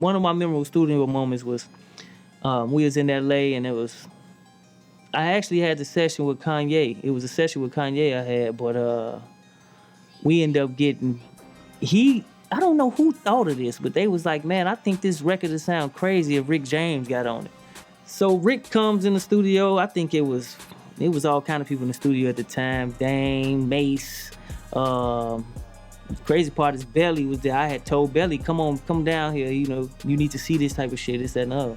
one of my memorable studio moments was we was in LA and I actually had the session with Kanye. It was a session with Kanye I had, but we ended up getting, I don't know who thought of this, but they was like, man, I think this record would sound crazy if Rick James got on it. So Rick comes in the studio. I think it was all kind of people in the studio at the time. Dame, Mace. Crazy part is Belly was there. I had told Belly, come down here. You know, you need to see this type of shit, this, that, and the other.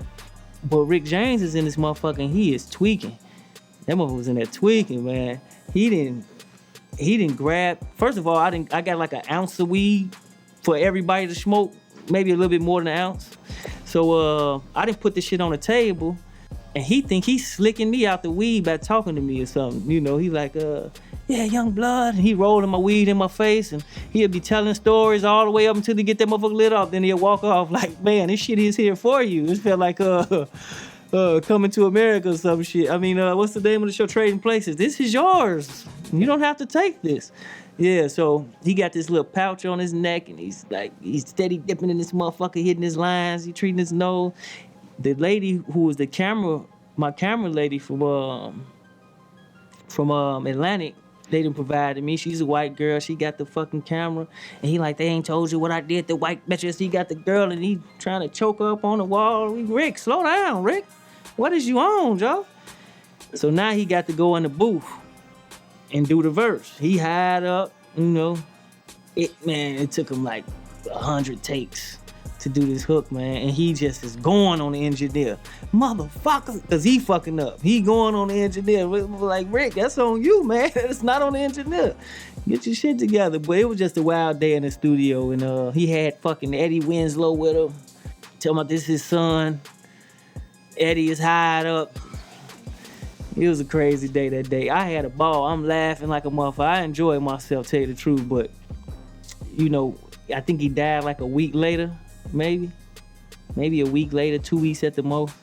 But Rick James is in this motherfucker and he is tweaking. That motherfucker was in there tweaking, man. He didn't grab. First of all, I got like an ounce of weed for everybody to smoke, maybe a little bit more than an ounce. So I didn't put this shit on the table, and he think he's slicking me out the weed by talking to me or something. You know, he like, yeah, young blood. And he rolling my weed in my face, and he'll be telling stories all the way up until he get that motherfucker lit off. Then he'll walk off like, man, this shit is here for you. It felt like Coming to America or some shit. I mean, what's the name of the show? Trading Places. This is yours. You don't have to take this. Yeah, so he got this little pouch on his neck, and he's steady dipping in this motherfucker, hitting his lines, he treating his nose. The lady who was my camera lady from Atlantic, they done provided me. She's a white girl. She got the fucking camera, and he like, they ain't told you what I did. The white bitches. He got the girl, and he trying to choke her up on the wall. Rick, slow down, Rick. What is you on, Joe? So now he got to go in the booth and do the verse. He hired up, you know. It took him like 100 takes to do this hook, man. And he just is going on the engineer. Motherfucker, because he fucking up. He going on the engineer. Like, Rick, that's on you, man. It's not on the engineer. Get your shit together. But it was just a wild day in the studio. And he had fucking Eddie Winslow with him. Tell me this is his son. Eddie is hired up. It was a crazy day that day. I had a ball. I'm laughing like a motherfucker. I enjoyed myself, tell you the truth. But, you know, I think he died like a week later, maybe. Maybe a week later, 2 weeks at the most.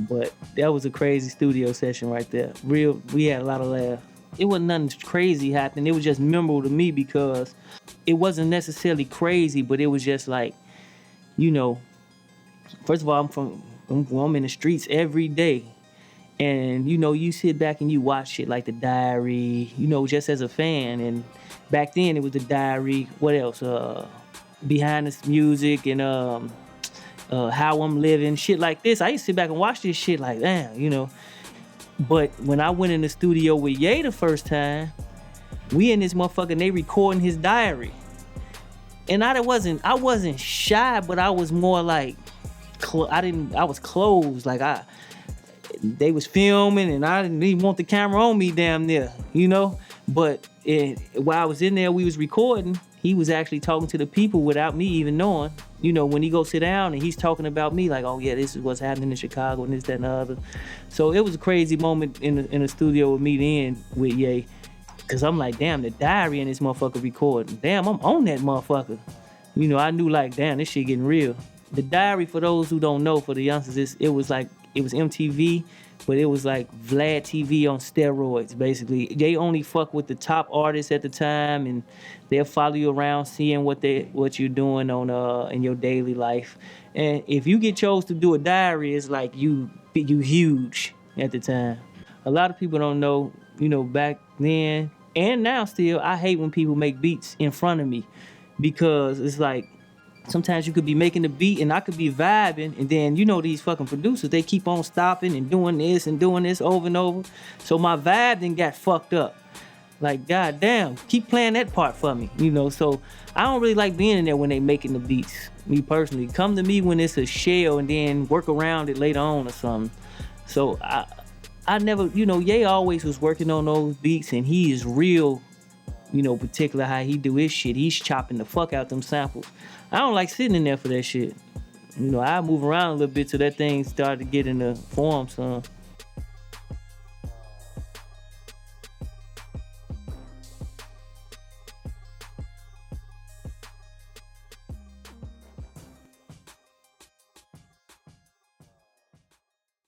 But that was a crazy studio session right there. We had a lot of laughs. It wasn't nothing crazy happening. It was just memorable to me because it wasn't necessarily crazy, but it was just like, you know, first of all, I'm in the streets every day. And, you know, you sit back and you watch shit like The Diary, you know, just as a fan. And back then it was The Diary. What else? Behind the Music and How I'm Living, shit like this. I used to sit back and watch this shit like, damn, you know. But when I went in the studio with Ye the first time, we in this motherfucker and they recording his diary. And I wasn't shy, but I was more like, I was closed. Like they was filming and I didn't even want the camera on me damn near, you know? But while I was in there, we was recording, he was actually talking to the people without me even knowing. You know, when he go sit down and he's talking about me like, oh yeah, this is what's happening in Chicago and this, that, and the other. So it was a crazy moment in the studio with me then with Ye. Cause I'm like, damn, the diary in this motherfucker recording. Damn, I'm on that motherfucker. You know, I knew like, damn, this shit getting real. The diary, for those who don't know, for the youngsters, it was MTV, but it was like Vlad TV on steroids, basically. They only fuck with the top artists at the time, and they'll follow you around, seeing what you're doing on in your daily life. And if you get chose to do a diary, it's like you huge at the time. A lot of people don't know, you know, back then and now still, I hate when people make beats in front of me because it's like, sometimes you could be making the beat and I could be vibing, and then, you know, these fucking producers, they keep on stopping and doing this over and over. So my vibe then got fucked up. Like, goddamn, keep playing that part for me, you know? So I don't really like being in there when they making the beats, me personally. Come to me when it's a shell and then work around it later on or something. So I never, you know, Ye always was working on those beats, and he is real, you know, particular how he do his shit. He's chopping the fuck out them samples. I don't like sitting in there for that shit. You know, I move around a little bit till that thing started to get in the form, son.